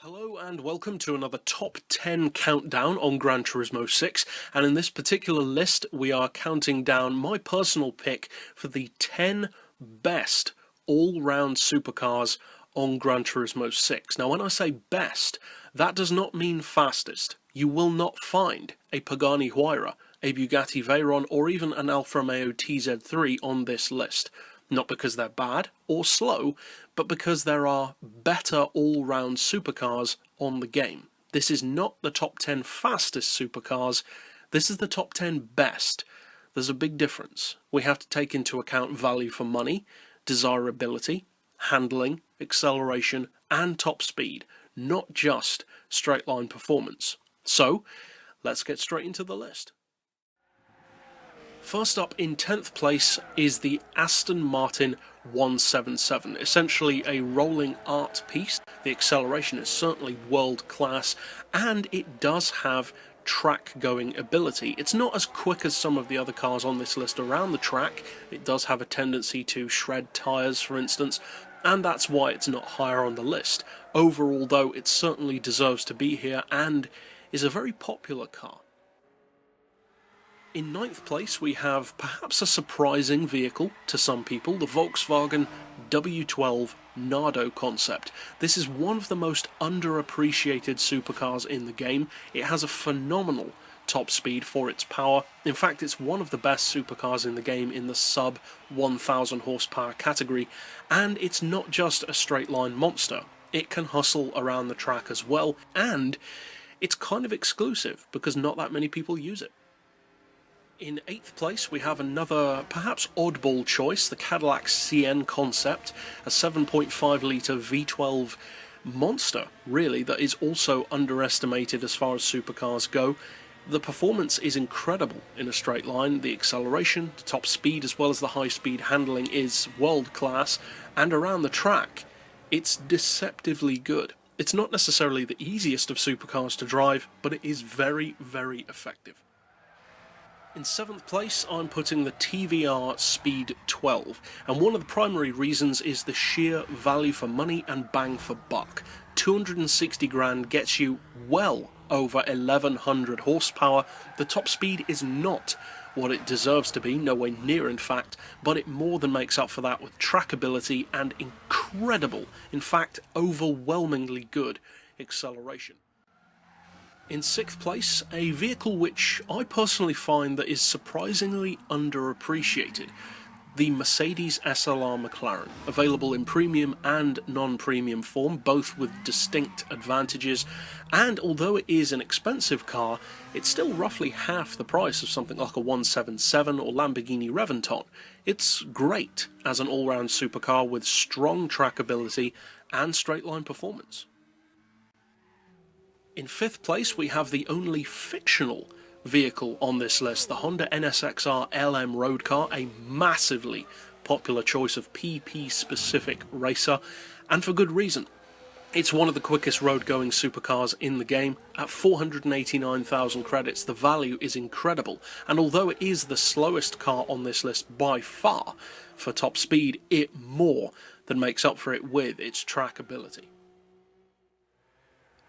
Hello and welcome to another top 10 countdown on Gran Turismo 6, and in this particular list we are counting down my personal pick for the 10 best all-round supercars on Gran Turismo 6. Now when I say best, that does not mean fastest. You will not find a Pagani Huayra, a Bugatti Veyron or even an Alfa Romeo TZ-III on this list. Not because they're bad or slow, but because there are better all-round supercars on the game. This is not the top 10 fastest supercars, this is the top 10 best. There's a big difference. We have to take into account value for money, desirability, handling, acceleration, and top speed, not just straight-line performance. So, let's get straight into the list. First up in 10th place is the Aston Martin 177, essentially a rolling art piece. The acceleration is certainly world class and it does have track going ability. It's not as quick as some of the other cars on this list around the track. It does have a tendency to shred tyres, for instance, and that's why it's not higher on the list. Overall though, it certainly deserves to be here and is a very popular car. In 9th place we have perhaps a surprising vehicle to some people, the Volkswagen W12 Nardo concept. This is one of the most underappreciated supercars in the game. It has a phenomenal top speed for its power. In fact, it's one of the best supercars in the game in the sub 1000 horsepower category, and it's not just a straight line monster. It can hustle around the track as well, and it's kind of exclusive because not that many people use it. In 8th place we have another perhaps oddball choice, the Cadillac Cien concept, a 7.5 litre V12 monster really that is also underestimated as far as supercars go. The performance is incredible in a straight line, the acceleration, the top speed as well as the high speed handling is world class, and around the track it's deceptively good. It's not necessarily the easiest of supercars to drive, but it is very, very effective. In 7th place I'm putting the TVR Speed 12, and one of the primary reasons is the sheer value for money and bang for buck. 260 grand gets you well over 1100 horsepower. The top speed is not what it deserves to be, nowhere near in fact, but it more than makes up for that with trackability and incredible, in fact overwhelmingly good acceleration. In 6th place, a vehicle which I personally find that is surprisingly underappreciated, the Mercedes SLR McLaren, available in premium and non-premium form, both with distinct advantages, and although it is an expensive car, it's still roughly half the price of something like a 177 or Lamborghini Reventon. It's great as an all-round supercar with strong trackability and straight-line performance. In 5th place we have the only fictional vehicle on this list, the Honda NSX-R LM road car, a massively popular choice of PP specific racer, and for good reason. It's one of the quickest road going supercars in the game. At 489,000 credits the value is incredible, and although it is the slowest car on this list by far for top speed, it more than makes up for it with its trackability.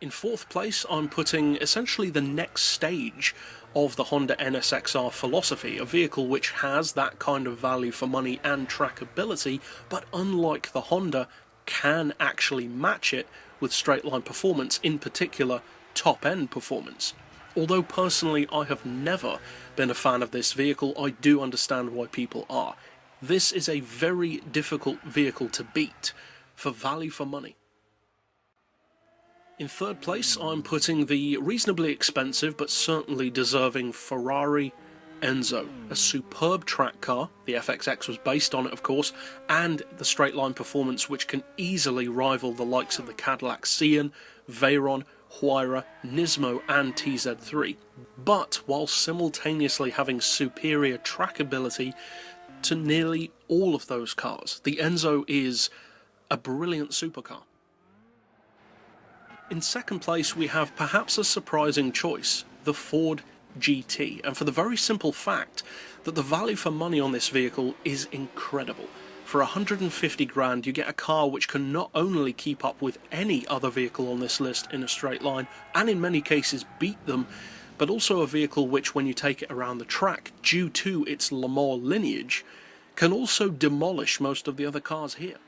In 4th place I'm putting essentially the next stage of the Honda NSX-R philosophy, a vehicle which has that kind of value for money and trackability, but unlike the Honda, can actually match it with straight-line performance, in particular top-end performance. Although personally I have never been a fan of this vehicle, I do understand why people are. This is a very difficult vehicle to beat for value for money. In 3rd place I'm putting the reasonably expensive but certainly deserving Ferrari Enzo, a superb track car. The FXX was based on it of course, and the straight line performance which can easily rival the likes of the Cadillac Cien, Veyron, Huayra, Nismo and TZ-III, but while simultaneously having superior trackability to nearly all of those cars. The Enzo is a brilliant supercar. In 2nd place we have perhaps a surprising choice, the Ford GT, and for the very simple fact that the value for money on this vehicle is incredible. For 150 grand you get a car which can not only keep up with any other vehicle on this list in a straight line, and in many cases beat them, but also a vehicle which, when you take it around the track, due to its Le Mans lineage, can also demolish most of the other cars here.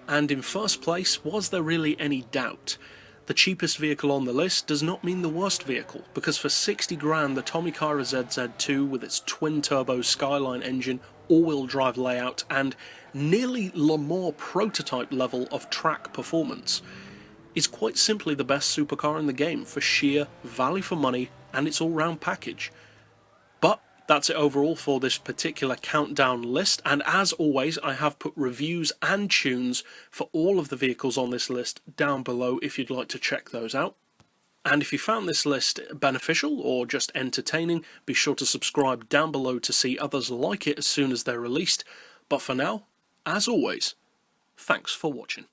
And in first place, was there really any doubt? The cheapest vehicle on the list does not mean the worst vehicle, because for 60 grand the Tommykaira ZZ-II with its twin-turbo Skyline engine, all-wheel drive layout, and nearly Le Mans prototype level of track performance is quite simply the best supercar in the game for sheer value for money and its all-round package. But that's it overall for this particular countdown list, and as always I have put reviews and tunes for all of the vehicles on this list down below if you'd like to check those out. And if you found this list beneficial or just entertaining, be sure to subscribe down below to see others like it as soon as they're released. But for now, as always, thanks for watching.